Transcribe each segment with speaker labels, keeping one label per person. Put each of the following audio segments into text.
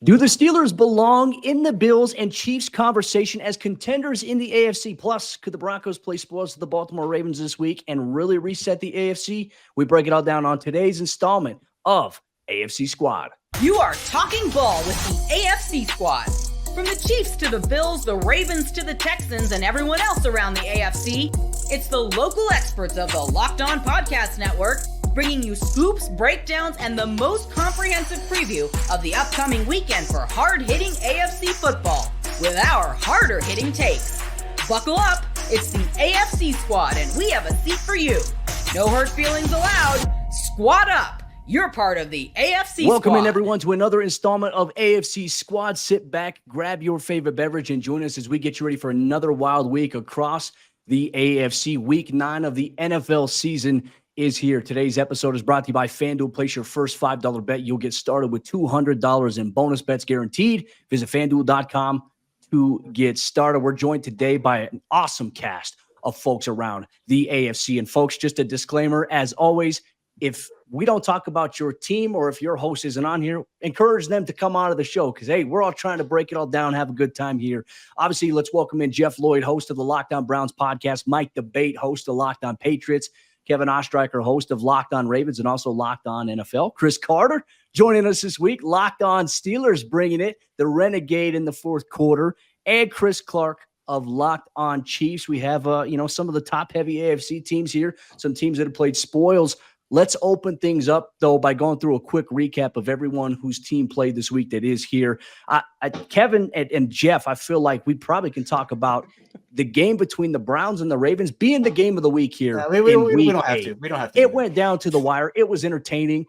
Speaker 1: Do the Steelers belong in the Bills and Chiefs conversation as contenders in the AFC? Plus, could the Broncos play spoils to the Baltimore Ravens this week and really reset the AFC? We break it all down on today's installment of AFC Squad.
Speaker 2: You are talking ball with the AFC Squad. From the Chiefs to the Bills, the Ravens to the Texans, and everyone else around the AFC, it's the local experts of the Locked On Podcast Network, bringing you scoops, breakdowns, and the most comprehensive preview of the upcoming weekend for hard-hitting AFC football with our harder-hitting takes. Buckle up, it's the AFC Squad, and we have a seat for you. No hurt feelings allowed. Squad up. You're part of the AFC Squad.
Speaker 1: Welcome in, everyone, to another installment of AFC Squad. Sit back, grab your favorite beverage, and join us as we get you ready for another wild week across the AFC. Week 9 of the NFL season is here. Today's episode is brought to you by FanDuel. Place your first $5 bet. You'll get started with $200 in bonus bets guaranteed. Visit FanDuel.com to get started. We're joined today by an awesome cast of folks around the AFC. And folks, just a disclaimer, as always, if we don't talk about your team or if your host isn't on here, encourage them to come out of the show because, hey, we're all trying to break it all down, have a good time here. Obviously, let's welcome in Jeff Lloyd, host of the Locked On Browns podcast, Mike DeBate, host of Locked On Patriots, Kevin Ostreicher, host of Locked On Ravens and also Locked On NFL, Chris Carter joining us this week, Locked On Steelers bringing it, the Renegade in the fourth quarter, and Chris Clark of Locked On Chiefs. We have, some of the top-heavy AFC teams here, some teams that have played spoils. Let's open things up, though, by going through a quick recap of everyone whose team played this week that is here. Kevin and Jeff, I feel like we probably can talk about the game between the Browns and the Ravens being the game of the week here.
Speaker 3: We don't have to. We don't have to.
Speaker 1: It went down to the wire. It was entertaining,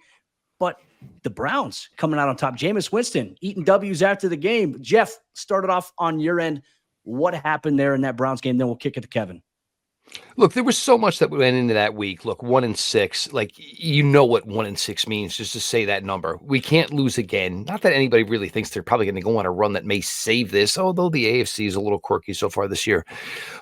Speaker 1: but the Browns coming out on top. Jameis Winston eating W's after the game. Jeff, started off on your end. What happened there in that Browns game? Then we'll kick it to Kevin.
Speaker 4: Look, there was so much that went into that week. Look, 1-6, like, you know what 1-6 means, just to say that number. We can't lose again. Not that anybody really thinks they're probably going to go on a run that may save this, although the AFC is a little quirky so far this year.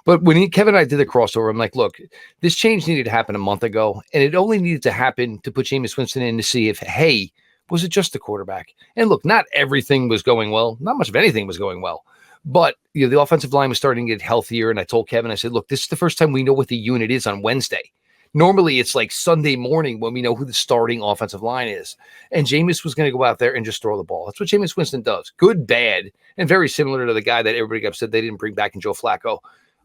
Speaker 4: But when Kevin and I did the crossover, I'm like, look, this change needed to happen a month ago, and it only needed to happen to put Jameis Winston in to see if, hey, was it just the quarterback? And look, not everything was going well. Not much of anything was going well. But the offensive line was starting to get healthier, and I told Kevin, I said, look, this is the first time we know what the unit is on Wednesday. Normally, it's like Sunday morning when we know who the starting offensive line is. And Jameis was going to go out there and just throw the ball. That's what Jameis Winston does. Good, bad, and very similar to the guy that everybody got upset they didn't bring back in Joe Flacco.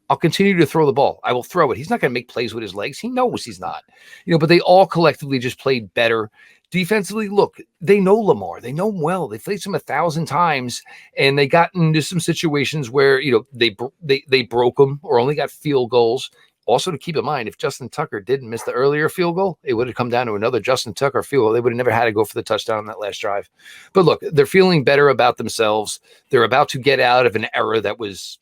Speaker 4: I'll continue to throw the ball. I will throw it. He's not going to make plays with his legs. He knows he's not. But they all collectively just played better. Defensively, look, they know Lamar. They know him well. They faced him 1,000 times, and they got into some situations where, they broke him or only got field goals. Also, to keep in mind, if Justin Tucker didn't miss the earlier field goal, it would have come down to another Justin Tucker field goal. They would have never had to go for the touchdown on that last drive. But look, they're feeling better about themselves. They're about to get out of an era that was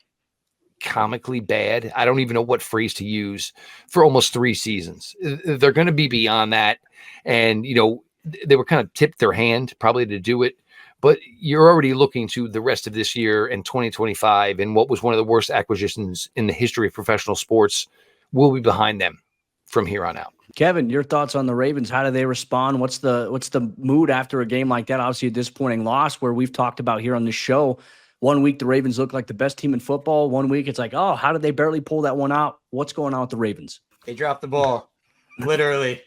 Speaker 4: comically bad. I don't even know what phrase to use for almost 3 seasons. They're going to be beyond that. And, they were kind of tipped their hand probably to do it, but you're already looking to the rest of this year and 2025 and what was one of the worst acquisitions in the history of professional sports will be behind them from here on out.
Speaker 1: Kevin, your thoughts on the Ravens? How do they respond? What's the mood after a game like that? Obviously a disappointing loss where we've talked about here on the show. One week the Ravens look like the best team in football. One week it's like, oh, how did they barely pull that one out? What's going on with the Ravens?
Speaker 3: They dropped the ball. Literally,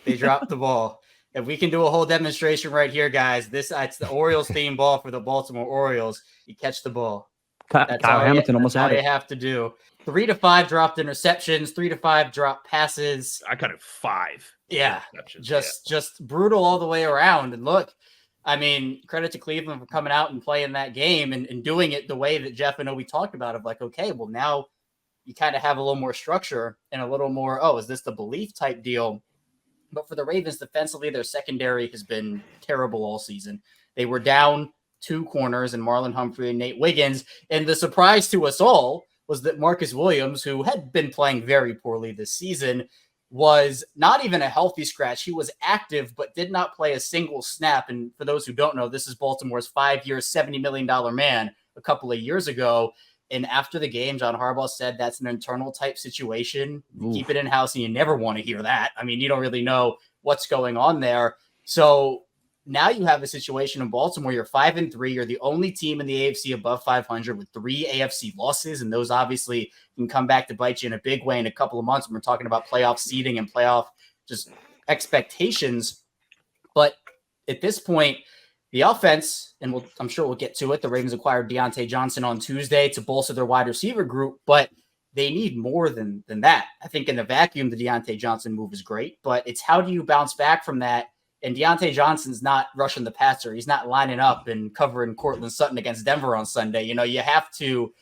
Speaker 3: they dropped the ball. If we can do a whole demonstration right here, guys, it's the Orioles theme ball for the Baltimore Orioles. You catch the ball.
Speaker 1: That's Kyle Hamilton almost had it.
Speaker 3: All you have to do. 3 to 5 dropped interceptions, 3 to 5 dropped passes.
Speaker 5: I got it 5.
Speaker 3: Yeah, just brutal all the way around. And look, I mean, credit to Cleveland for coming out and playing that game and doing it the way that Jeff and we talked about of like, okay, well, now you kind of have a little more structure and a little more, is this the belief type deal? But for the Ravens defensively, their secondary has been terrible all season. They were down 2 corners in Marlon Humphrey and Nate Wiggins. And the surprise to us all was that Marcus Williams, who had been playing very poorly this season, was not even a healthy scratch. He was active, but did not play a single snap. And for those who don't know, this is Baltimore's 5-year, $70 million man a couple of years ago. And after the game, John Harbaugh said that's an internal type situation. You keep it in-house, and you never want to hear that. I mean, you don't really know what's going on there. So now you have a situation in Baltimore. You're 5-3. You're the only team in the AFC above 500 with 3 AFC losses. And those obviously can come back to bite you in a big way in a couple of months when we're talking about playoff seeding and playoff just expectations. But at this point, the offense, and I'm sure we'll get to it, the Ravens acquired Deontay Johnson on Tuesday to bolster their wide receiver group, but they need more than that. I think in the vacuum, the Deontay Johnson move is great, but it's how do you bounce back from that? And Deontay Johnson's not rushing the passer. He's not lining up and covering Cortland Sutton against Denver on Sunday. You have to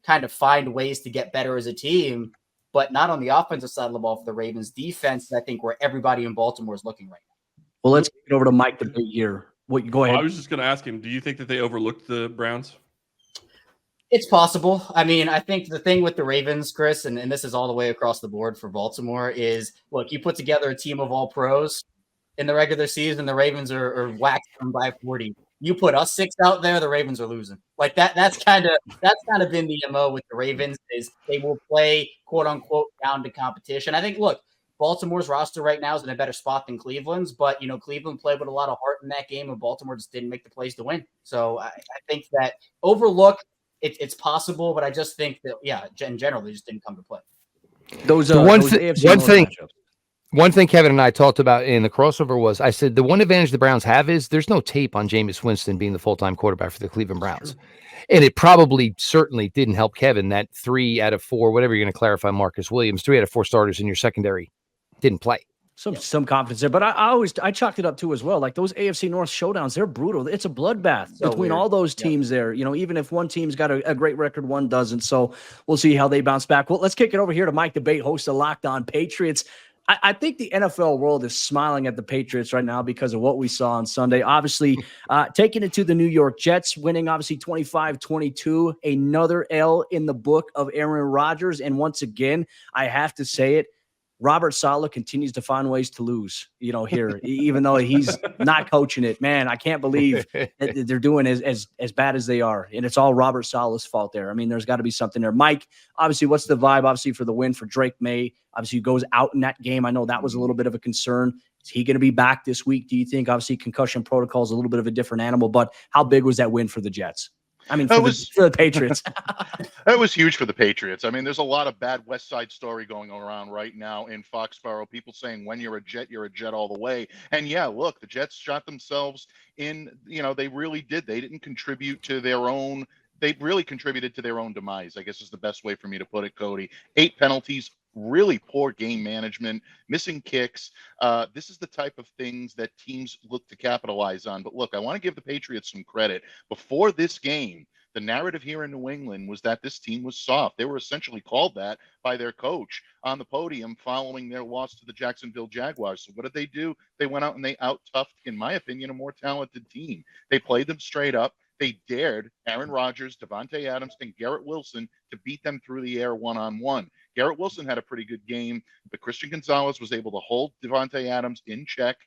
Speaker 3: kind of find ways to get better as a team, but not on the offensive side of the ball for the Ravens. Defense, I think, where everybody in Baltimore is looking right now.
Speaker 1: Well, let's get over to Mike the Big here. Go ahead.
Speaker 5: I was just going to ask him, do you think that they overlooked the Browns?
Speaker 3: It's possible. I mean, I think the thing with the Ravens, Chris, and this is all the way across the board for Baltimore, is, look, you put together a team of all pros in the regular season, the Ravens are whacked them by 40. You put us 6 out there, the Ravens are losing. Like that's kind of been the MO with the Ravens, is they will play quote unquote down to competition. I think, look, Baltimore's roster right now is in a better spot than Cleveland's, but Cleveland played with a lot of heart in that game, and Baltimore just didn't make the plays to win. So I think that overlook, it's possible, but I just think that in general they just didn't come to play.
Speaker 4: One thing Kevin and I talked about in the crossover was, I said the one advantage the Browns have is there's no tape on Jameis Winston being the full-time quarterback for the Cleveland Browns. And it certainly didn't help Kevin that 3 out of 4, whatever you're going to clarify, Marcus Williams, 3 out of 4 starters in your secondary didn't play.
Speaker 1: Some confidence there, but I chalked it up too as well. Like those AFC North showdowns, they're brutal. It's a bloodbath between all those teams there. Even if one team's got a great record, one doesn't. So we'll see how they bounce back. Well, let's kick it over here to Mike Debate, host of Locked On Patriots. I think the NFL world is smiling at the Patriots right now because of what we saw on Sunday. Obviously, taking it to the New York Jets, winning obviously 25-22, another L in the book of Aaron Rodgers. And once again, I have to say it, Robert Saleh continues to find ways to lose, here, even though he's not coaching it. Man, I can't believe that they're doing as bad as they are. And it's all Robert Saleh's fault there. I mean, there's got to be something there. Mike, obviously, what's the vibe, obviously, for the win for Drake May? Obviously, he goes out in that game. I know that was a little bit of a concern. Is he going to be back this week, do you think? Obviously, concussion protocol is a little bit of a different animal, but how big was that win for the Jets? I mean, for the Patriots.
Speaker 6: That was huge for the Patriots. I mean, there's a lot of bad West Side Story going around right now in Foxborough. People saying when you're a Jet all the way. And yeah, look, the Jets shot themselves in, they really did. They didn't contribute to their own. They really contributed to their own demise, I guess is the best way for me to put it, Cody. 8 penalties, really poor game management, missing kicks. This is the type of things that teams look to capitalize on. But look, I want to give the Patriots some credit. Before this game, the narrative here in New England was that this team was soft. They were essentially called that by their coach on the podium following their loss to the Jacksonville Jaguars. So what did they do? They went out and they out-toughed, in my opinion, a more talented team. They played them straight up. They dared Aaron Rodgers, Devontae Adams, and Garrett Wilson to beat them through the air one-on-one. Garrett Wilson had a pretty good game, but Christian Gonzalez was able to hold Devontae Adams in check.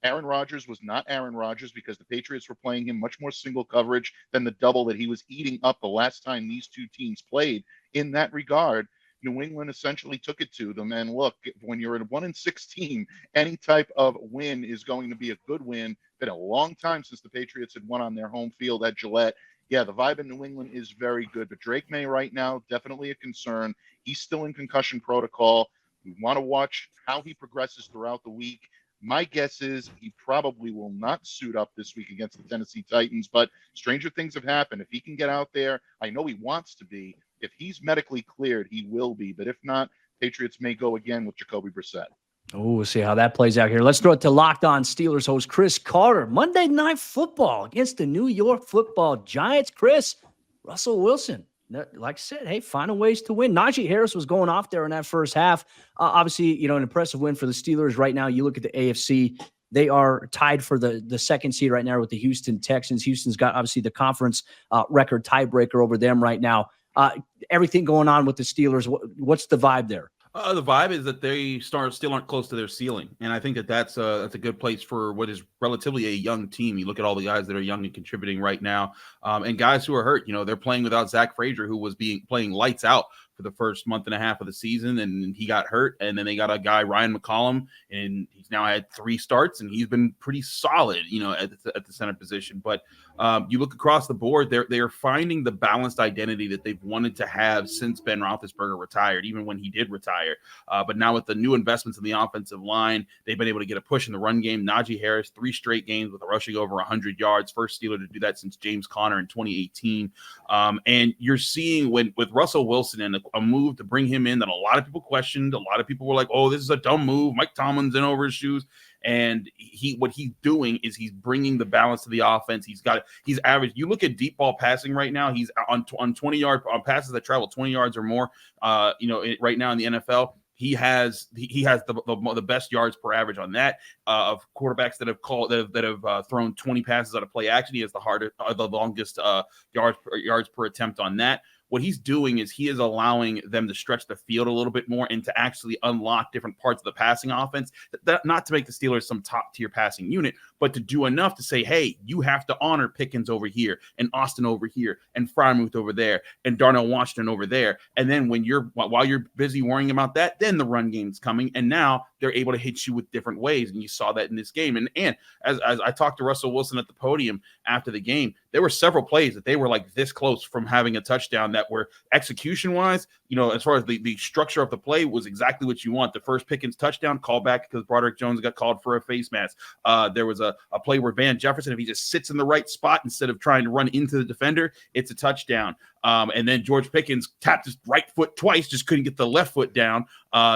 Speaker 6: Aaron Rodgers was not Aaron Rodgers because the Patriots were playing him much more single coverage than the double that he was eating up the last time these two teams played. In that regard, New England essentially took it to them. And look, when you're a 1-6 team, any type of win is going to be a good win. Been a long time since the Patriots had won on their home field at Gillette. Yeah, the vibe in New England is very good, but Drake May right now, definitely a concern. He's still in concussion protocol. We want to watch how he progresses throughout the week. My guess is he probably will not suit up this week against the Tennessee Titans, but stranger things have happened. If he can get out there, I know he wants to be. If he's medically cleared, he will be. But if not, Patriots may go again with Jacoby Brissett.
Speaker 1: Oh, we'll see how that plays out here. Let's throw it to Locked On Steelers host Chris Carter. Monday Night Football against the New York Football Giants. Chris, Russell Wilson, like I said, hey, finding ways to win. Najee Harris was going off there in that first half. Obviously, an impressive win for the Steelers right now. You look at the AFC, they are tied for the second seed right now with the Houston Texans. Houston's got obviously the conference record tiebreaker over them right now. Everything going on with the Steelers, what's the vibe there?
Speaker 7: The vibe is that they still aren't close to their ceiling, and I think that's a good place for what is relatively a young team. You look at all the guys that are young and contributing right now, and guys who are hurt. They're playing without Zach Frazier, who was playing lights out for the first month and a half of the season, and he got hurt. And then they got a guy, Ryan McCollum, and he's now had 3 starts, and he's been pretty solid, at the center position. But you look across the board, they're finding the balanced identity that they've wanted to have since Ben Roethlisberger retired, even when he did retire. But now with the new investments in the offensive line, they've been able to get a push in the run game. Najee Harris, 3 straight games with rushing over 100 yards, first Steeler to do that since James Conner in 2018. And you're seeing with Russell Wilson and a move to bring him in that a lot of people questioned. A lot of people were like, "Oh, this is a dumb move. Mike Tomlin's in over his shoes." And what he's doing is he's bringing the balance to the offense. He's average. You look at deep ball passing right now. He's on 20-yard on passes that travel 20 yards or more. Right now in the NFL. He has the best yards per average on that of quarterbacks that have thrown 20 passes out of play action. He has the longest yards per attempt on that. What he's doing is he is allowing them to stretch the field a little bit more and to actually unlock different parts of the passing offense. Not to make the Steelers some top-tier passing unit, but to do enough to say, hey, you have to honor Pickens over here and Austin over here and Freiermuth over there and Darnell Washington over there. And then while you're busy worrying about that, then the run game's coming. And now they're able to hit you with different ways. And you saw that in this game. And as I talked to Russell Wilson at the podium after the game, there were several plays that they were like this close from having a touchdown that were execution-wise, as far as the structure of the play was exactly what you want. The first Pickens touchdown, call back because Broderick Jones got called for a face mask. There was a play where Van Jefferson, if he just sits in the right spot instead of trying to run into the defender, it's a touchdown. And then George Pickens tapped his right foot twice, just couldn't get the left foot down,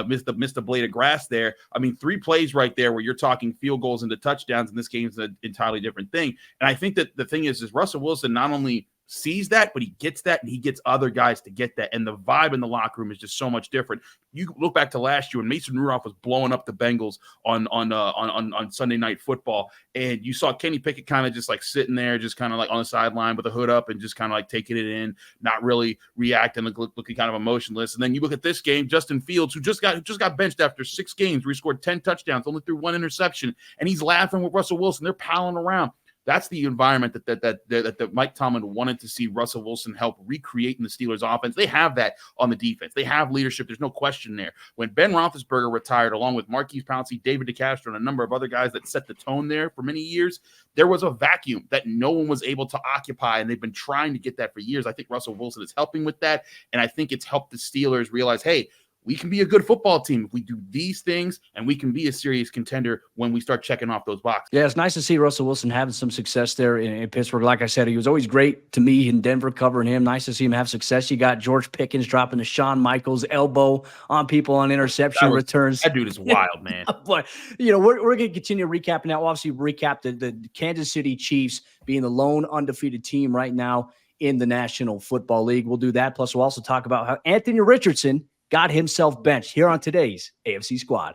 Speaker 7: missed the blade of grass there. I mean, 3 plays right there where you're talking field goals into touchdowns, and this game's an entirely different thing. And I think that the thing is Russell Wilson not only sees that, but he gets that, and he gets other guys to get that. And the vibe in the locker room is just so much different. You look back to last year when Mason Rudolph was blowing up the Bengals on Sunday Night Football, and you saw Kenny Pickett kind of just like sitting there, just kind of like on the sideline with a hood up and just kind of like taking it in, not really reacting, looking kind of emotionless. And then you look at this game, Justin Fields, who just got benched after 6 games, where he scored 10 touchdowns, only threw 1 interception, and he's laughing with Russell Wilson. They're palling around. That's the environment that Mike Tomlin wanted to see Russell Wilson help recreate in the Steelers offense. They have that on the defense. They have leadership. There's no question there. When Ben Roethlisberger retired, along with Marquise Pouncey, David DeCastro, and a number of other guys that set the tone there for many years, there was a vacuum that no one was able to occupy, and they've been trying to get that for years. I think Russell Wilson is helping with that, and I think it's helped the Steelers realize, hey, we can be a good football team if we do these things, and we can be a serious contender when we start checking off those boxes.
Speaker 1: Yeah, it's nice to see Russell Wilson having some success there in Pittsburgh. Like I said, he was always great to me in Denver covering him. Nice to see him have success. You got George Pickens dropping the Shawn Michaels elbow on people on interception returns.
Speaker 7: That dude is wild, man.
Speaker 1: But, we're going to continue recapping now. We'll obviously recap the Kansas City Chiefs being the lone undefeated team right now in the National Football League. We'll do that. Plus, we'll also talk about how Anthony Richardson got himself benched here on today's AFC Squad.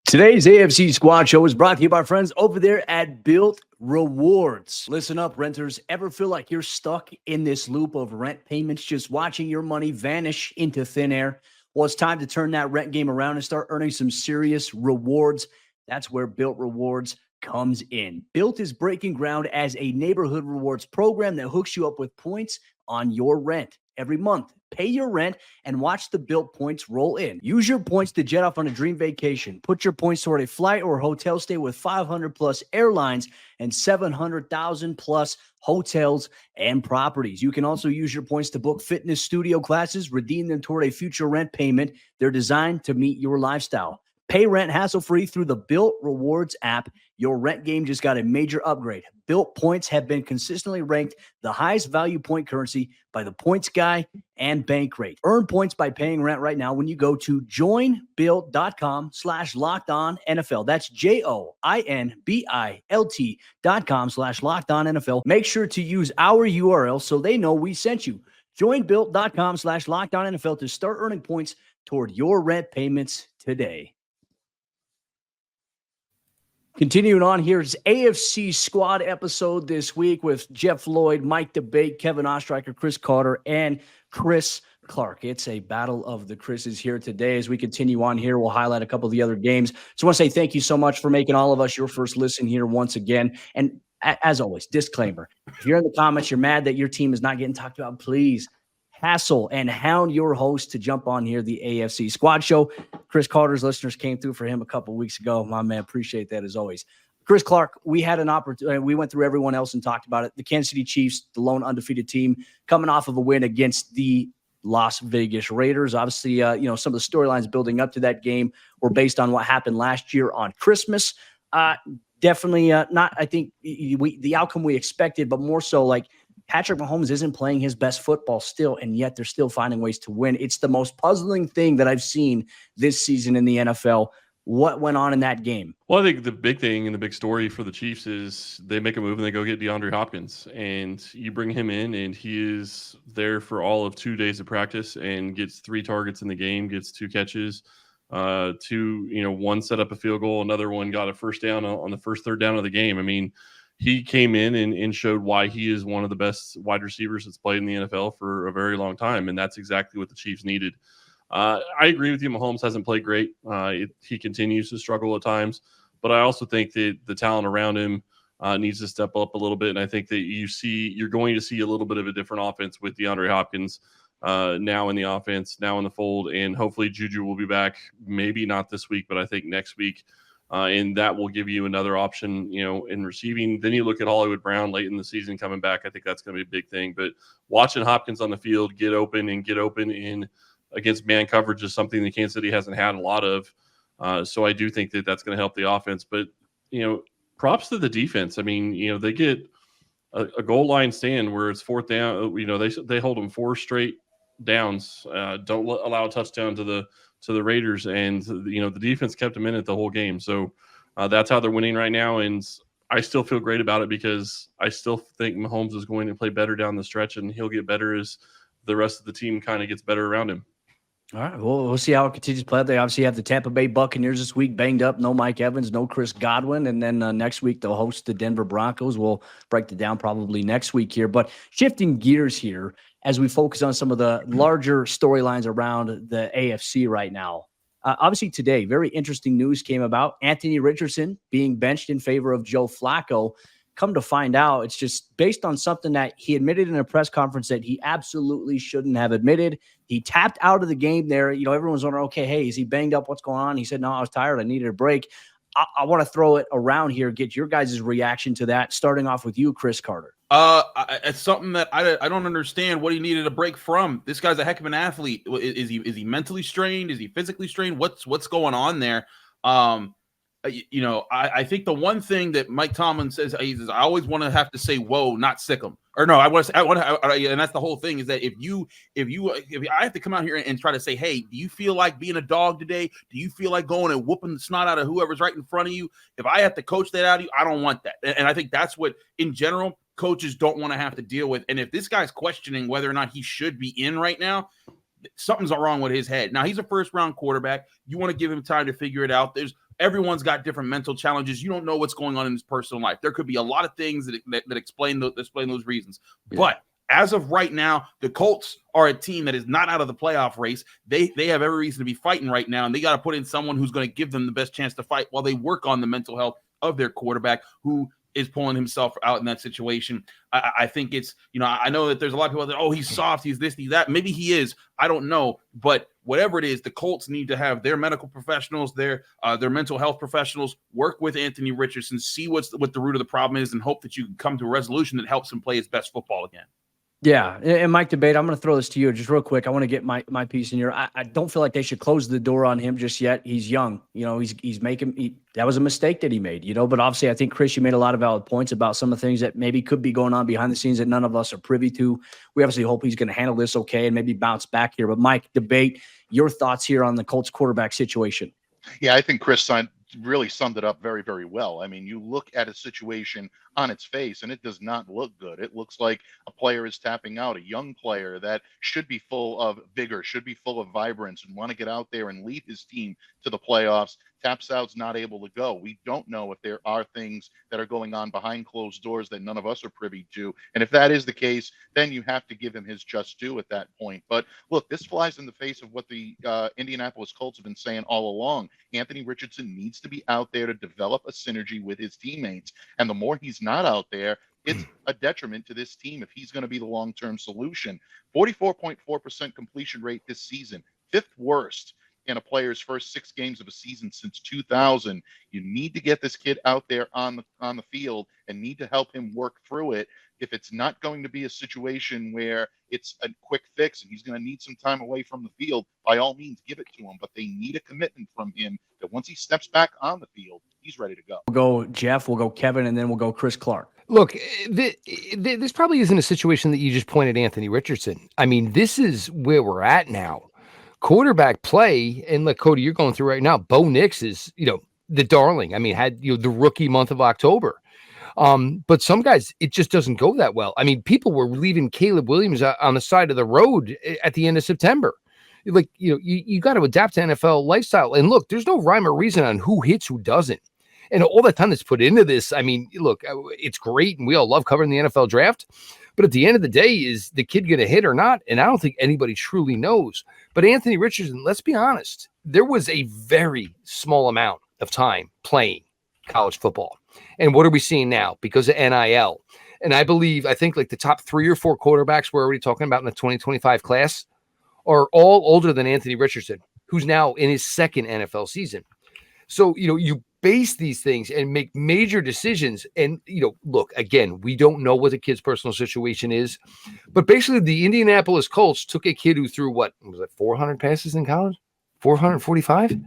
Speaker 1: Today's AFC Squad show is brought to you by our friends over there at Bilt Rewards. Listen up, renters. Ever feel like you're stuck in this loop of rent payments, just watching your money vanish into thin air? Well, it's time to turn that rent game around and start earning some serious rewards. That's where Bilt Rewards comes in. Bilt is breaking ground as a neighborhood rewards program that hooks you up with points on your rent. Every month, pay your rent and watch the Bilt points roll in. Use your points to jet off on a dream vacation. Put your points toward a flight or hotel stay with 500 plus airlines and 700,000 plus hotels and properties. You can also use your points to book fitness studio classes, redeem them toward a future rent payment. They're designed to meet your lifestyle. Pay rent hassle-free through the Bilt Rewards app. Your rent game just got a major upgrade. Bilt points have been consistently ranked the highest value point currency by the Points Guy and Bankrate. Earn points by paying rent right now when you go to joinbilt.com/lockedon-NFL. That's JOINBILT.com/lockedon-NFL. Make sure to use our URL so they know we sent you. Joinbilt.com/lockedon-NFL to start earning points toward your rent payments today. Continuing on, here's AFC Squad episode this week with Jeff Lloyd, Mike DeBate, Kevin Ostreicher, Chris Carter, and Chris Clark. It's a battle of the Chris's here today. As we continue on here, we'll highlight a couple of the other games. So I want to say thank you so much for making all of us your first listen here once again. And As always, disclaimer. If you're in the comments, you're mad that your team is not getting talked about, please hassle and hound your host to jump on here, the AFC Squad Show. Chris Carter's listeners came through for him a couple weeks ago. My man, appreciate that as always. Chris Clark, we had an opportunity. We went through everyone else and talked about it. The Kansas City Chiefs, the lone undefeated team, coming off of a win against the Las Vegas Raiders. Obviously, some of the storylines building up to that game were based on what happened last year on Christmas. Definitely not, I think, the outcome we expected, but more so like Patrick Mahomes isn't playing his best football still, and yet they're still finding ways to win. It's the most puzzling thing that I've seen this season in the NFL. What went on in that game?
Speaker 5: Well, I think the big thing and the big story for the Chiefs is they make a move and they go get DeAndre Hopkins, and you bring him in, and he is there for all of 2 days of practice and gets 3 targets in the game, gets 2 catches, one set up a field goal, another one got a first down on the first third down of the game. I mean, he came in and showed why he is one of the best wide receivers that's played in the NFL for a very long time, and that's exactly what the Chiefs needed. I agree with you. Mahomes hasn't played great. He continues to struggle at times, but I also think that the talent around him needs to step up a little bit. And I think that you're going to see a little bit of a different offense with DeAndre Hopkins now in the offense, now in the fold, and hopefully Juju will be back. Maybe not this week, but I think next week. And that will give you another option, in receiving. Then you look at Hollywood Brown late in the season coming back. I think that's going to be a big thing. But watching Hopkins on the field get open in against man coverage is something that Kansas City hasn't had a lot of. So I do think that that's going to help the offense. But, props to the defense. I mean, they get a goal line stand where it's 4th down. They hold them 4 straight downs. Don't allow a touchdown to the Raiders. And, the defense kept them in it the whole game. So that's how they're winning right now. And I still feel great about it because I still think Mahomes is going to play better down the stretch, and he'll get better as the rest of the team kind of gets better around him.
Speaker 1: All right, well, we'll see how it continues to play out. They obviously have the Tampa Bay Buccaneers this week, banged up. No Mike Evans, no Chris Godwin. And then next week, they'll host the Denver Broncos. We'll break it down probably next week here. But shifting gears here as we focus on some of the larger storylines around the AFC right now. Obviously today, very interesting news came about. Anthony Richardson being benched in favor of Joe Flacco. Come to find out, it's just based on something that he admitted in a press conference that he absolutely shouldn't have admitted. He tapped out of the game there. Everyone's wondering, okay, hey, is he banged up? What's going on? He said, no, I was tired. I needed a break. I want to throw it around here, get your guys' reaction to that, starting off with you, Chris Carter.
Speaker 7: It's something that I don't understand what he needed a break from. This guy's a heck of an athlete. Is he mentally strained? Is he physically strained? What's going on there? I think the one thing that Mike Tomlin says is I always want to have to say whoa, not sick him. Or no, and that's the whole thing is that if I have to come out here and try to say, hey, do you feel like being a dog today? Do you feel like going and whooping the snot out of whoever's right in front of you? If I have to coach that out of you, I don't want that. And I think that's what, in general, coaches don't want to have to deal with. And if this guy's questioning whether or not he should be in right now, something's wrong with his head. Now, he's a first-round quarterback. You want to give him time to figure it out. Everyone's got different mental challenges. You don't know what's going on in his personal life. There could be a lot of things that explain those reasons. Yeah. But as of right now, the Colts are a team that is not out of the playoff race. They have every reason to be fighting right now, and they got to put in someone who's going to give them the best chance to fight while they work on the mental health of their quarterback, who is pulling himself out in that situation. I think it's, I know that there's a lot of people that, oh, he's soft, he's this, he's that. Maybe he is. I don't know. But whatever it is, the Colts need to have their medical professionals, their mental health professionals work with Anthony Richardson, see what the root of the problem is, and hope that you can come to a resolution that helps him play his best football again.
Speaker 1: Yeah, and Mike Debate, I'm going to throw this to you just real quick. I want to get my piece in here. I don't feel like they should close the door on him just yet. He's young. He's making that was a mistake that he made, but obviously I think, Chris, you made a lot of valid points about some of the things that maybe could be going on behind the scenes that none of us are privy to. We obviously hope he's going to handle this okay and maybe bounce back here. But Mike Debate, your thoughts here on the Colts quarterback situation.
Speaker 6: Yeah, I think Chris really summed it up very, very well. I mean, you look at a situation on its face and it does not look good. It looks like a player is tapping out, a young player that should be full of vigor, should be full of vibrance, and want to get out there and lead his team to the playoffs, Tapsou's not able to go. We don't know if there are things that are going on behind closed doors that none of us are privy to. And if that is the case, then you have to give him his just due at that point. But look, this flies in the face of what the Indianapolis Colts have been saying all along. Anthony Richardson needs to be out there to develop a synergy with his teammates. And the more he's not out there, it's a detriment to this team if he's going to be the long-term solution. 44.4% completion rate this season, 5th worst in a player's first 6 games of a season since 2000. You need to get this kid out there on the field and need to help him work through it. If it's not going to be a situation where it's a quick fix and he's going to need some time away from the field, by all means, give it to him. But they need a commitment from him that once he steps back on the field, he's ready to go.
Speaker 1: We'll go Jeff, we'll go Kevin, and then we'll go Chris Clark.
Speaker 4: Look, this probably isn't a situation that you just pointed Anthony Richardson. I mean, this is where we're at now. Quarterback play, and like Cody, you're going through right now. Bo Nix is, the darling. I mean, had the rookie month of October. But some guys, it just doesn't go that well. I mean, people were leaving Caleb Williams on the side of the road at the end of September. Like, you got to adapt to NFL lifestyle. And look, there's no rhyme or reason on who hits, who doesn't. And all that time that's put into this, I mean, look, it's great, and we all love covering the NFL draft. But at the end of the day, is the kid going to hit or not? And I don't think anybody truly knows. But Anthony Richardson, let's be honest, there was a very small amount of time playing college football. And what are we seeing now? Because of NIL. And I think like the top 3 or 4 quarterbacks we're already talking about in the 2025 class are all older than Anthony Richardson, who's now in his 2nd NFL season. So, you base these things and make major decisions. And, look, again, we don't know what the kid's personal situation is. But basically, the Indianapolis Colts took a kid who threw, 400 passes in college? 445?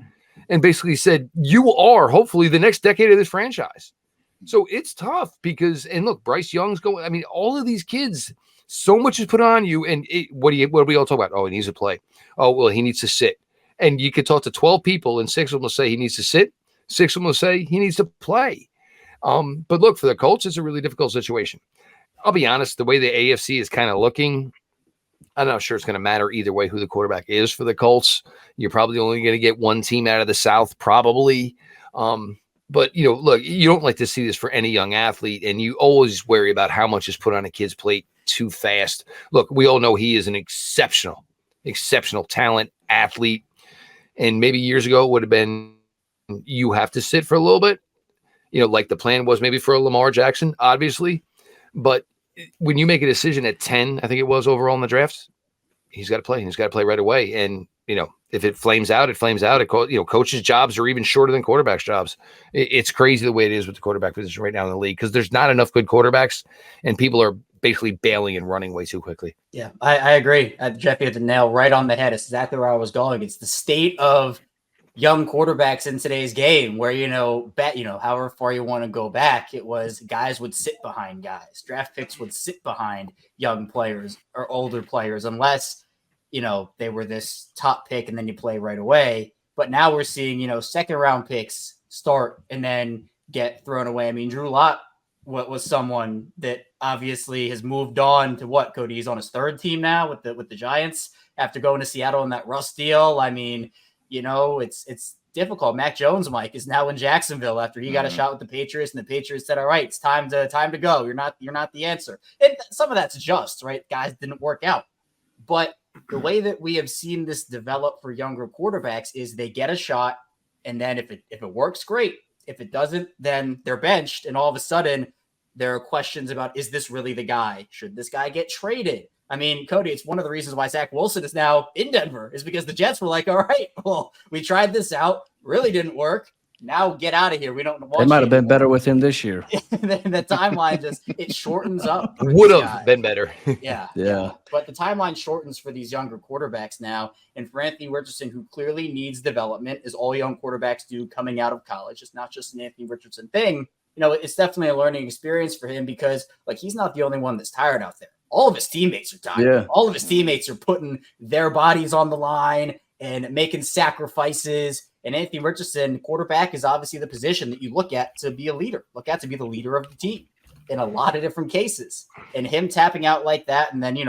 Speaker 4: And basically said, you are hopefully the next decade of this franchise. So it's tough because, and look, Bryce Young's going, I mean, all of these kids, so much is put on you. And what do we all talk about? Oh, he needs to play. Oh, well, he needs to sit. And you could talk to 12 people and 6 of them will say he needs to sit. 6 of them will say he needs to play. But look, for the Colts, it's a really difficult situation. I'll be honest, the way the AFC is kind of looking, I'm not sure it's going to matter either way who the quarterback is for the Colts. You're probably only going to get one team out of the South, probably. But, look, you don't like to see this for any young athlete, and you always worry about how much is put on a kid's plate too fast. Look, we all know he is an exceptional talent, athlete. And maybe years ago it would have been you have to sit for a little bit, like the plan was maybe for a Lamar Jackson, obviously. But when you make a decision at 10, I think it was overall in the drafts, he's got to play. He's got to play right away. And, if it flames out, it flames out. Coaches' jobs are even shorter than quarterbacks' jobs. It's crazy the way it is with the quarterback position right now in the league because there's not enough good quarterbacks and people are basically bailing and running way too quickly.
Speaker 3: Yeah, I agree. Jeff hit the nail right on the head. It's exactly where I was going. It's the state of young quarterbacks in today's game where, however far you want to go back, it was guys would sit behind guys. Draft picks would sit behind young players or older players unless, they were this top pick and then you play right away. But now we're seeing, second round picks start and then get thrown away. I mean, Drew Lock was someone that obviously has moved on to what, Cody? He's on his 3rd team now with the Giants after going to Seattle in that Russ deal. I mean, it's difficult. Mac Jones, Mike, is now in Jacksonville after he got a shot with the Patriots, and the Patriots said, "All right, it's time to go. You're not the answer." And some of that's just right. Guys didn't work out, but the way that we have seen this develop for younger quarterbacks is they get a shot, and then if it works, great. If it doesn't, then they're benched, and all of a sudden there are questions about, is this really the guy? Should this guy get traded? I mean, Cody, it's one of the reasons why Zach Wilson is now in Denver is because the Jets were like, all right, well, we tried this out, really didn't work. Now get out of here. We don't want
Speaker 1: They might have been better with him this year.
Speaker 3: The timeline it shortens up.
Speaker 4: Would have been better.
Speaker 3: Yeah.
Speaker 1: Yeah.
Speaker 3: But the timeline shortens for these younger quarterbacks now. And for Anthony Richardson, who clearly needs development, as all young quarterbacks do coming out of college. It's not just an Anthony Richardson thing. It's definitely a learning experience for him because he's not the only one that's tired out there. All of his teammates are tired.
Speaker 1: Yeah.
Speaker 3: All of his teammates are putting their bodies on the line and making sacrifices. And Anthony Richardson, quarterback, is obviously the position that you look at to be a leader, to be the leader of the team in a lot of different cases. And him tapping out like that, and then, he's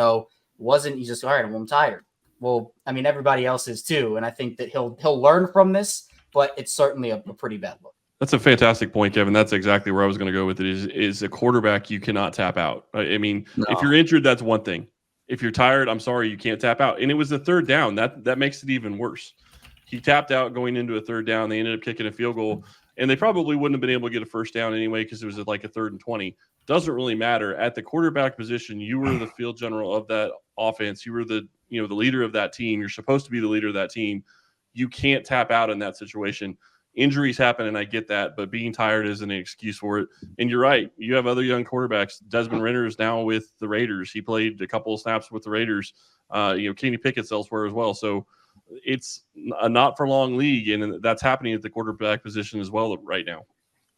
Speaker 3: just, all right, well, I'm tired. Well, I mean, everybody else is too. And I think that he'll learn from this. but it's certainly a pretty bad look.
Speaker 5: That's a fantastic point, Kevin. That's exactly where I was going to go with it. Is a quarterback you cannot tap out. I mean, if you're injured, that's one thing. If you're tired, I'm sorry, you can't tap out. And it was the third down. That makes it even worse. He tapped out going into a third down. They ended up kicking a field goal, and they probably wouldn't have been able to get a first down anyway because it was like a 3rd and 20. Doesn't really matter. At the quarterback position, you were the field general of that offense. You were the leader of that team. You're supposed to be the leader of that team. You can't tap out in that situation. Injuries happen, and I get that, but being tired isn't an excuse for it. And you're right. You have other young quarterbacks. Desmond Ridder is now with the Raiders. He played a couple of snaps with the Raiders. Kenny Pickett's elsewhere as well. So it's a not-for-long league, and that's happening at the quarterback position as well right now.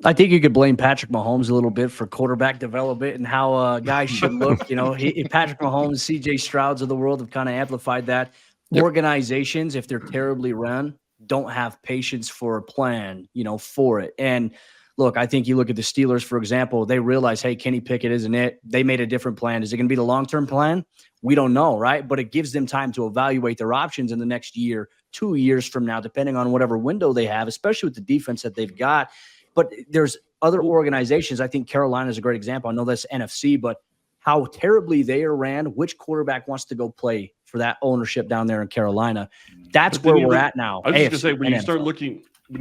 Speaker 1: I think you could blame Patrick Mahomes a little bit for quarterback development and how guys should look. Patrick Mahomes, C.J. Strouds of the world have kind of amplified that. Yep. Organizations, if they're terribly run, don't have patience for a plan, for it. And look, I think you look at the Steelers, for example, they realize, hey, Kenny Pickett isn't it. They made a different plan. Is it going to be the long-term plan? We don't know, right? But it gives them time to evaluate their options in the next year, 2 years from now, depending on whatever window they have, especially with the defense that they've got. But there's other organizations. I think Carolina is a great example. I know that's NFC, but how terribly they are ran, which quarterback wants to go play for that ownership down there in Carolina? That's where we're at now.
Speaker 5: I was just going to say, when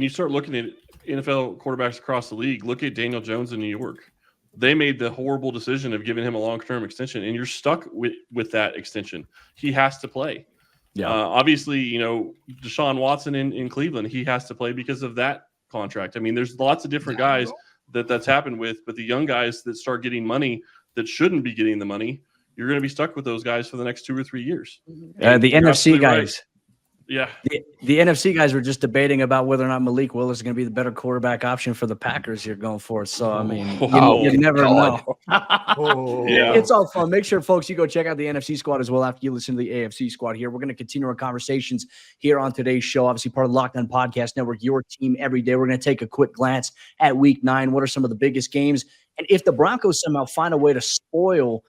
Speaker 5: you start looking at NFL quarterbacks across the league, look at Daniel Jones in New York. They made the horrible decision of giving him a long-term extension, and you're stuck with that extension. He has to play. Yeah. Obviously, Deshaun Watson in Cleveland, he has to play because of that contract. I mean, there's lots of different guys that's happened with, but the young guys that start getting money that shouldn't be getting the money, you're going to be stuck with those guys for the next 2 or 3 years.
Speaker 1: The NFC guys.
Speaker 5: Right. Yeah.
Speaker 1: The NFC guys were just debating about whether or not Malik Willis is going to be the better quarterback option for the Packers here going forward. So, I mean, you never know.
Speaker 5: Yeah.
Speaker 1: It's all fun. Make sure, folks, you go check out the NFC squad as well after you listen to the AFC squad here. We're going to continue our conversations here on today's show. Obviously, part of the Locked On Podcast Network, your team every day. We're going to take a quick glance at Week 9. What are some of the biggest games? And if the Broncos somehow find a way to spoil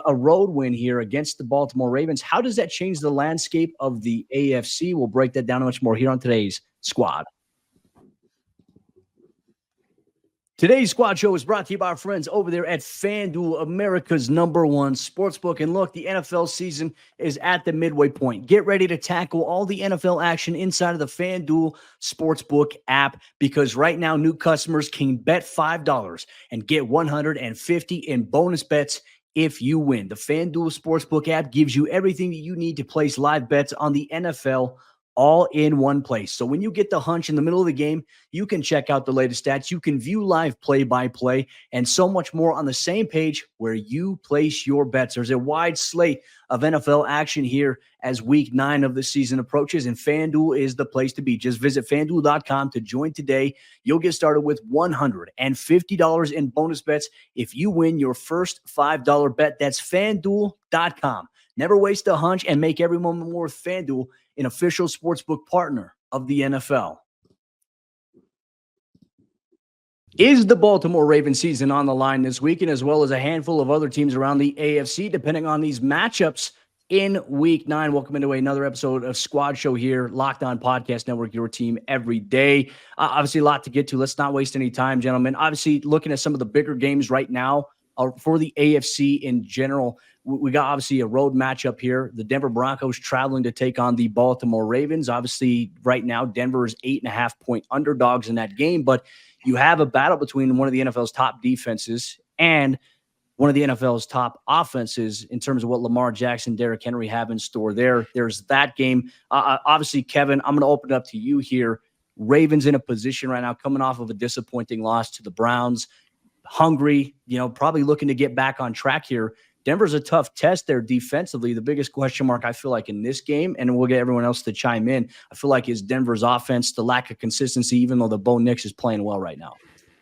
Speaker 1: a road win here against the Baltimore Ravens, how does that change the landscape of the AFC? We'll break that down much more here on today's squad. Today's squad show is brought to you by our friends over there at FanDuel, America's #1 sportsbook. And look, the NFL season is at the midway point. Get ready to tackle all the NFL action inside of the FanDuel Sportsbook app, because right now new customers can bet $5 and get $150 in bonus bets if you win. The FanDuel Sportsbook app gives you everything that you need to place live bets on the NFL all in one place. So when you get the hunch in the middle of the game, you can check out the latest stats. You can view live play-by-play and so much more on the same page where you place your bets. There's a wide slate of NFL action here as Week 9 of the season approaches, and FanDuel is the place to be. Just visit FanDuel.com to join today. You'll get started with $150 in bonus bets if you win your first $5 bet. That's FanDuel.com. Never waste a hunch and make every moment more with FanDuel, an official sportsbook partner of the NFL. Is the Baltimore Ravens season on the line this weekend, as well as a handful of other teams around the AFC, depending on these matchups in Week 9? Welcome into another episode of Squad Show here, Locked On Podcast Network, your team every day. Obviously, a lot to get to. Let's not waste any time, gentlemen. Obviously, looking at some of the bigger games right now for the AFC in general, we got obviously a road matchup here. The Denver Broncos traveling to take on the Baltimore Ravens. Obviously, right now, Denver is 8.5-point underdogs in that game, but you have a battle between one of the NFL's top defenses and one of the NFL's top offenses in terms of what Lamar Jackson, Derrick Henry have in store there. There's that game. Obviously, Kevin, I'm going to open it up to you here. Ravens in a position right now coming off of a disappointing loss to the Browns. Hungry, probably looking to get back on track here. Denver's a tough test there defensively. The biggest question mark I feel like in this game, and we'll get everyone else to chime in, I feel like is Denver's offense, the lack of consistency, even though the Bo Nix is playing well right now.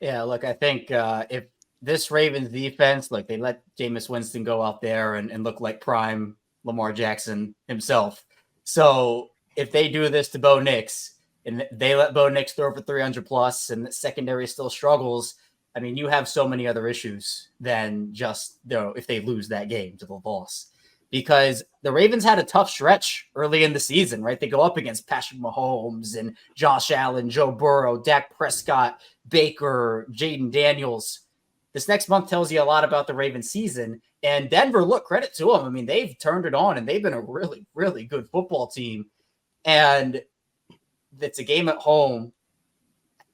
Speaker 3: Yeah, look, I think if this Ravens defense, they let Jameis Winston go out there and look like prime Lamar Jackson himself. So if they do this to Bo Nix and they let Bo Nix throw for 300 plus and the secondary still struggles, I mean, you have so many other issues than just, if they lose that game to the loss. because the Ravens had a tough stretch early in the season, right? They go up against Patrick Mahomes and Josh Allen, Joe Burrow, Dak Prescott, Baker, Jaden Daniels. This next month tells you a lot about the Ravens season. And Denver, look, credit to them. I mean, they've turned it on and they've been a really, really good football team. And it's a game at home.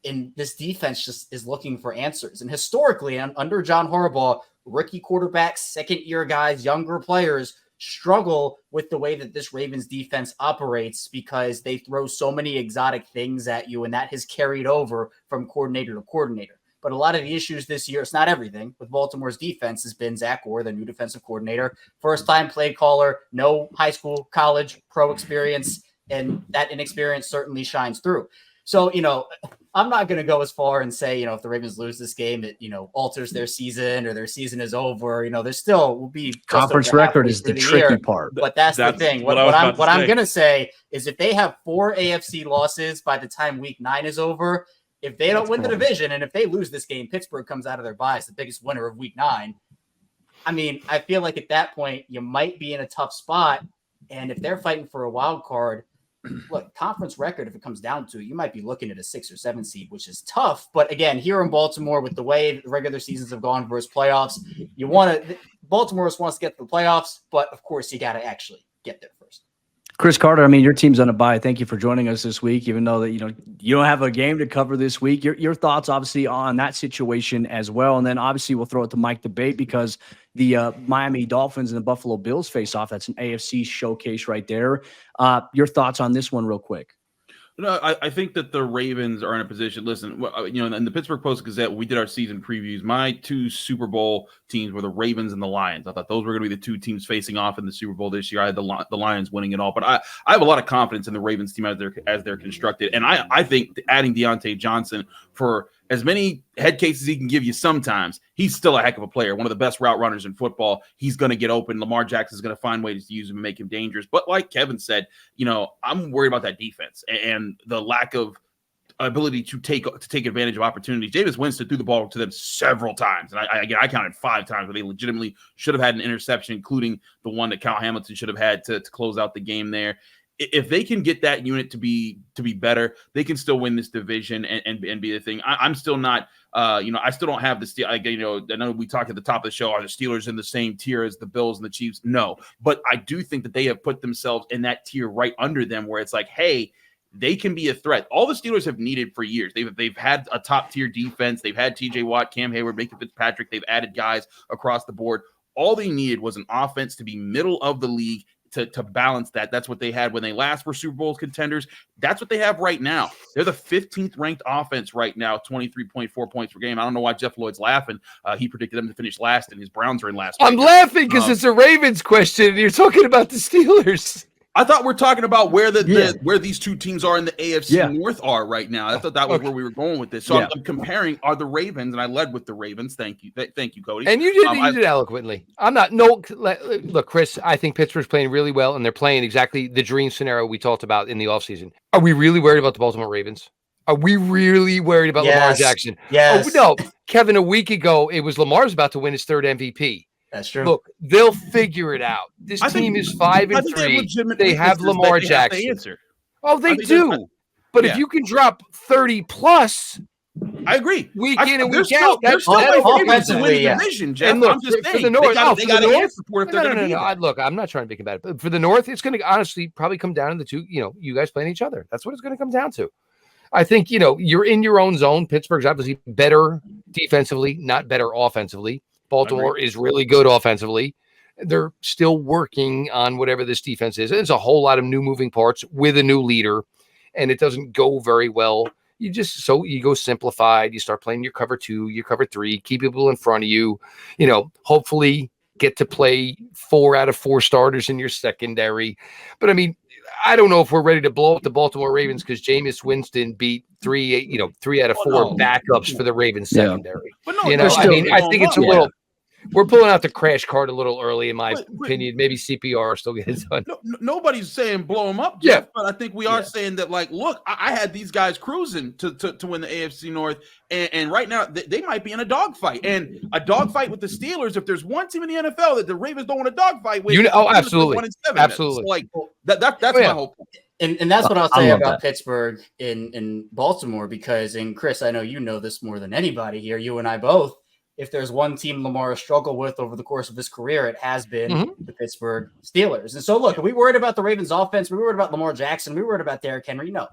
Speaker 3: And this defense just is looking for answers. And historically, under John Harbaugh, rookie quarterbacks, second-year guys, younger players struggle with the way that this Ravens defense operates because they throw so many exotic things at you, and that has carried over from coordinator to coordinator. But a lot of the issues this year, it's not everything, with Baltimore's defense has been Zach Orr, the new defensive coordinator, first-time play caller, no high school, college, pro experience, and that inexperience certainly shines through. So, I'm not going to go as far and say, if the Ravens lose this game, it, alters their season or their season is over. There still will be
Speaker 1: conference record is the tricky part.
Speaker 3: But that's the thing. What I'm going to say is if they have 4 AFC losses by the time week 9 is over, if they don't win the division and if they lose this game, Pittsburgh comes out of their bye as the biggest winner of week 9. I mean, I feel like at that point you might be in a tough spot. And if they're fighting for a wild card, look, conference record, if it comes down to it, you might be looking at a 6 or 7 seed, which is tough. But again, here in Baltimore, with the way the regular seasons have gone versus playoffs, Baltimore wants to get to the playoffs, but of course you got to actually get there first.
Speaker 1: Chris Carter, I mean, your team's on a bye. Thank you for joining us this week, even though that you don't have a game to cover this week. Your thoughts, obviously, on that situation as well, and then obviously we'll throw it to Mike Debate because the Miami Dolphins and the Buffalo Bills face off. That's an AFC showcase right there. Your thoughts on this one, real quick?
Speaker 7: No, I think that the Ravens are in a position. Listen, in the Pittsburgh Post-Gazette, we did our season previews. My 2 Super Bowl teams were the Ravens and the Lions. I thought those were going to be the 2 teams facing off in the Super Bowl this year. I had the Lions winning it all, but I have a lot of confidence in the Ravens team as they're constructed. And I think adding Deontay Johnson, for as many head cases he can give you sometimes, he's still a heck of a player, one of the best route runners in football. He's going to get open. Lamar Jackson's going to find ways to use him and make him dangerous. But like Kevin said, I'm worried about that defense and the lack of ability to take advantage of opportunities. Jameis Winston threw the ball to them several times. And I counted 5 times where they legitimately should have had an interception, including the one that Kyle Hamilton should have had to close out the game there. If they can get that unit to be better, they can still win this division and be the thing. I'm still not, I still don't have the Steelers. I know we talked at the top of the show, are the Steelers in the same tier as the Bills and the Chiefs? No, but I do think that they have put themselves in that tier right under them where it's like, hey, they can be a threat. All the Steelers have needed for years. They've had a top tier defense. They've had TJ Watt, Cam Hayward, Minka Fitzpatrick. They've added guys across the board. All they needed was an offense to be middle of the league to balance that. That's what they had when they last were Super Bowl contenders. That's what they have right now. They're the 15th ranked offense right now, 23.4 points per game. I don't know why Jeff Lloyd's laughing. He predicted them to finish last, and his Browns are in last.
Speaker 4: I'm laughing because it's a Ravens question, and you're talking about the Steelers.
Speaker 7: I thought we're talking about where where these 2 teams are in the AFC North are right now. I thought that was where we were going with this. So I'm comparing are the Ravens, and I led with the Ravens. Thank you, Cody.
Speaker 4: And you did eloquently. I'm not look, Chris. I think Pittsburgh's playing really well, and they're playing exactly the dream scenario we talked about in the offseason. Are we really worried about the Baltimore Ravens? Are we really worried about Lamar Jackson?
Speaker 3: Yes.
Speaker 4: Oh, no, Kevin. A week ago, it was Lamar's about to win his 3rd MVP.
Speaker 3: That's true.
Speaker 4: Look, they'll figure it out. This team is 5-3. They have Lamar Jackson. Oh, they do. But if you can drop 30 plus,
Speaker 7: I agree.
Speaker 4: Week in and week out,
Speaker 7: they're still
Speaker 3: offensively,
Speaker 7: division, Jeff.
Speaker 4: And look,
Speaker 7: I'm just saying,
Speaker 4: for the North,
Speaker 7: they got to answer for if they're going to be there.
Speaker 4: Look, I'm not trying to be combative, but for the North, it's going to honestly probably come down to the 2. You guys playing each other. That's what it's going to come down to. I think you're in your own zone. Pittsburgh's obviously better defensively, not better offensively. Baltimore is really good offensively. They're still working on whatever this defense is. There's a whole lot of new moving parts with a new leader, and it doesn't go very well. You go simplified. You start playing your cover 2, your cover 3, keep people in front of you. Hopefully get to play 4 out of 4 starters in your secondary. But I mean, I don't know if we're ready to blow up the Baltimore Ravens because Jameis Winston beat 3 out of 4 backups for the Ravens secondary.
Speaker 7: But no,
Speaker 4: I think it's a little. We're pulling out the crash card a little early, in my opinion. Maybe CPR still gets done.
Speaker 7: Nobody's saying blow them up, Jeff,
Speaker 4: Yeah.
Speaker 7: but I think we are saying that, like, look, I had these guys cruising to win the AFC North, and right now they might be in a dogfight. And a dogfight with the Steelers, if there's one team in the NFL that the Ravens don't want a dogfight with,
Speaker 4: absolutely.
Speaker 7: 1-7.
Speaker 4: Absolutely.
Speaker 7: So, like, that's my whole point.
Speaker 3: And that's what I'll say about
Speaker 1: that.
Speaker 3: Pittsburgh in Baltimore, because, and Chris, I know you know this more than anybody here, you and I both. If there's one team Lamar has struggled with over the course of his career, it has been the Pittsburgh Steelers. And so, look, are we worried about the Ravens offense? Are we worried about Lamar Jackson? Are we worried about Derrick Henry? No,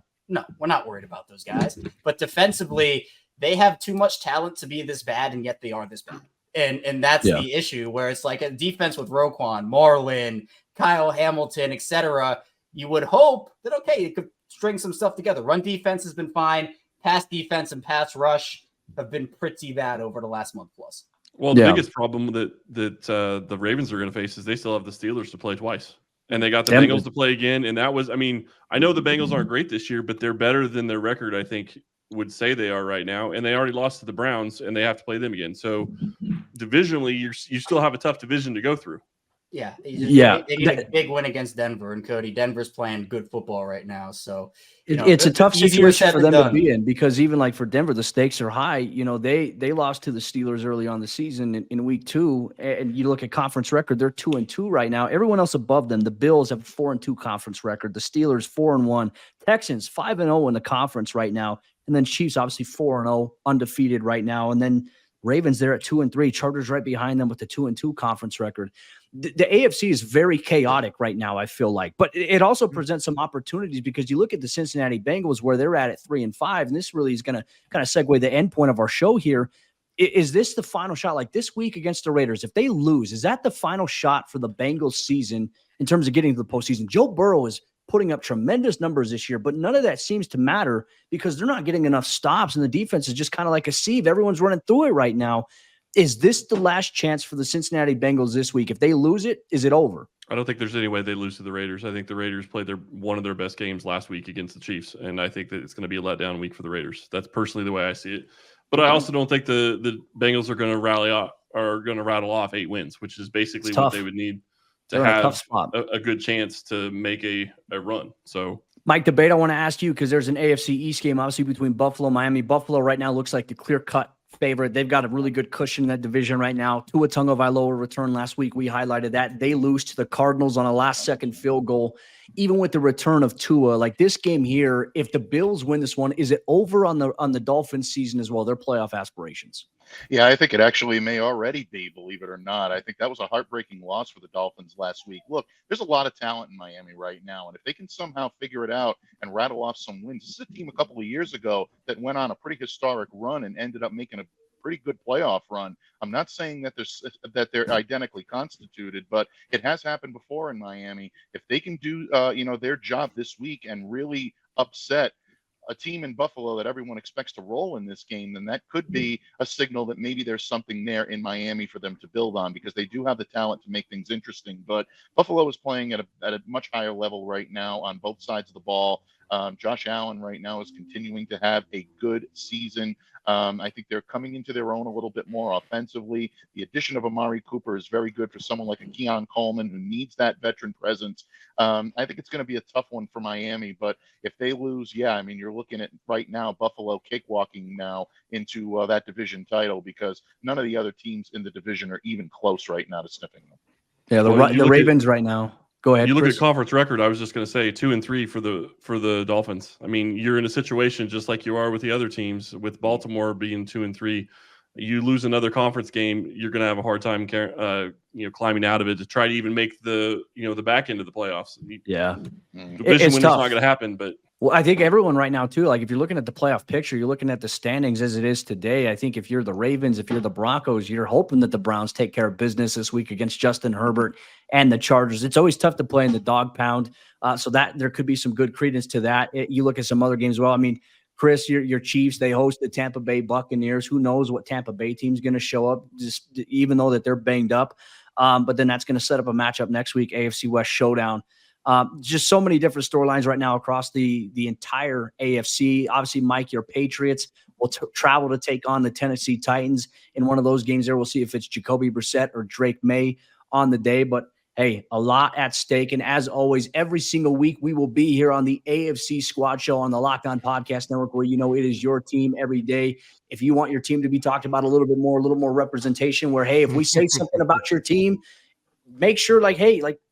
Speaker 3: we're not worried about those guys. But defensively, they have too much talent to be this bad, and yet they are this bad. And that's the issue, where it's like a defense with Roquan, Marlin, Kyle Hamilton, etc. You would hope that, okay, you could string some stuff together. Run defense has been fine. Pass defense and pass rush have been pretty bad over the last month plus.
Speaker 5: Well, the biggest problem that the Ravens are going to face is they still have the Steelers to play twice. And they got the Bengals to play again. And that was, I mean, I know the Bengals aren't great this year, but they're better than their record, I think, would say they are right now. And they already lost to the Browns, and they have to play them again. So divisionally, you still have a tough division to go through.
Speaker 3: Yeah. They need a big win against Denver. And Cody, Denver's playing good football right now. So
Speaker 1: it's a tough situation for them to be in, because even like for Denver, the stakes are high. You know, they lost to the Steelers early on the season in week 2. And you look at conference record, they're 2-2 right now. Everyone else above them, the Bills have a 4-2 conference record. The Steelers 4-1. Texans 5-0 in the conference right now. And then Chiefs obviously 4-0 undefeated right now. And then Ravens there at 2-3. Chargers right behind them with the 2-2 conference record. The AFC is very chaotic right now, I feel like, but it also presents some opportunities, because you look at the Cincinnati Bengals where they're at 3-5, and this really is going to kind of segue the end point of our show here. Is this the final shot? Like this week against the Raiders, if they lose, is that the final shot for the Bengals season in terms of getting to the postseason? Joe Burrow is putting up tremendous numbers this year, but none of that seems to matter because they're not getting enough stops, and the defense is just kind of like a sieve. Everyone's running through it right now. Is this the last chance for the Cincinnati Bengals this week? If they lose it, is it over?
Speaker 5: I don't think there's any way they lose to the Raiders. I think the Raiders played one of their best games last week against the Chiefs, and I think that it's going to be a letdown week for the Raiders. That's personally the way I see it. But I also don't think the Bengals are going to rattle off 8 wins, which is basically what they would need to have a good chance to make a run. So,
Speaker 1: Mike, debate I want to ask you, because there's an AFC East game, obviously, between Buffalo and Miami. Buffalo right now looks like the clear-cut favorite. They've got a really good cushion in that division right now. Tua Tagovailoa returned last week. We highlighted that. They lose to the Cardinals on a last-second field goal. Even with the return of Tua, like this game here, if the Bills win this one, is it over on the Dolphins season as well, their playoff aspirations?
Speaker 6: Yeah, I think it actually may already be, believe it or not. I think that was a heartbreaking loss for the Dolphins last week. Look, there's a lot of talent in Miami right now, and if they can somehow figure it out and rattle off some wins, this is a team a couple of years ago that went on a pretty historic run and ended up making a pretty good playoff run. I'm not saying that they're identically constituted, but it has happened before in Miami. If they can do their job this week and really upset a team in Buffalo that everyone expects to roll in this game, then that could be a signal that maybe there's something there in Miami for them to build on, because they do have the talent to make things interesting. But Buffalo is playing at a much higher level right now on both sides of the ball. Josh Allen right now is continuing to have a good season. I think they're coming into their own a little bit more offensively. The addition of Amari Cooper is very good for someone like a Keon Coleman who needs that veteran presence. I think it's going to be a tough one for Miami, but if they lose, I mean, you're looking at right now Buffalo cakewalking now into that division title, because none of the other teams in the division are even close right now to sniffing them.
Speaker 1: Yeah, the Ravens right now. Go ahead.
Speaker 5: You look
Speaker 1: Chris.
Speaker 5: at conference record. I was just going to say 2-3 for the Dolphins. I mean, you're in a situation just like you are with the other teams. With Baltimore being 2-3, you lose another conference game, you're going to have a hard time, climbing out of it to try to even make the back end of the playoffs.
Speaker 1: Yeah,
Speaker 5: division winner's not going to happen, but.
Speaker 1: Well, I think everyone right now, too, like if you're looking at the playoff picture, you're looking at the standings as it is today. I think if you're the Ravens, if you're the Broncos, you're hoping that the Browns take care of business this week against Justin Herbert and the Chargers. It's always tough to play in the dog pound, so that there could be some good credence to that. You look at some other games as well. I mean, Chris, your Chiefs, they host the Tampa Bay Buccaneers. Who knows what Tampa Bay team's going to show up, just even though that they're banged up. But then that's going to set up a matchup next week, AFC West showdown. Just so many different storylines right now across the entire AFC. Obviously, Mike, your Patriots will travel to take on the Tennessee Titans in one of those games there. We'll see if it's Jacoby Brissett or Drake May on the day, but hey, a lot at stake. And as always, every single week, we will be here on the AFC Squad Show on the Locked On Podcast Network, where it is your team every day. If you want your team to be talked about a little more representation, where, hey, if we say something about your team, make sure,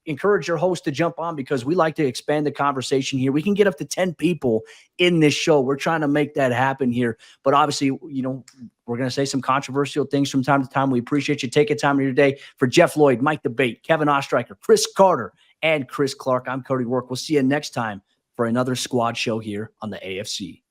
Speaker 1: encourage your host to jump on, because we like to expand the conversation here. We can get up to 10 people in this show. We're trying to make that happen here. But obviously, we're going to say some controversial things from time to time. We appreciate you taking time of your day. For Jeff Lloyd, Mike DeBate, Kevin Ostreicher, Chris Carter, and Chris Clark, I'm Cody Rourke. We'll see you next time for another Squad Show here on the AFC.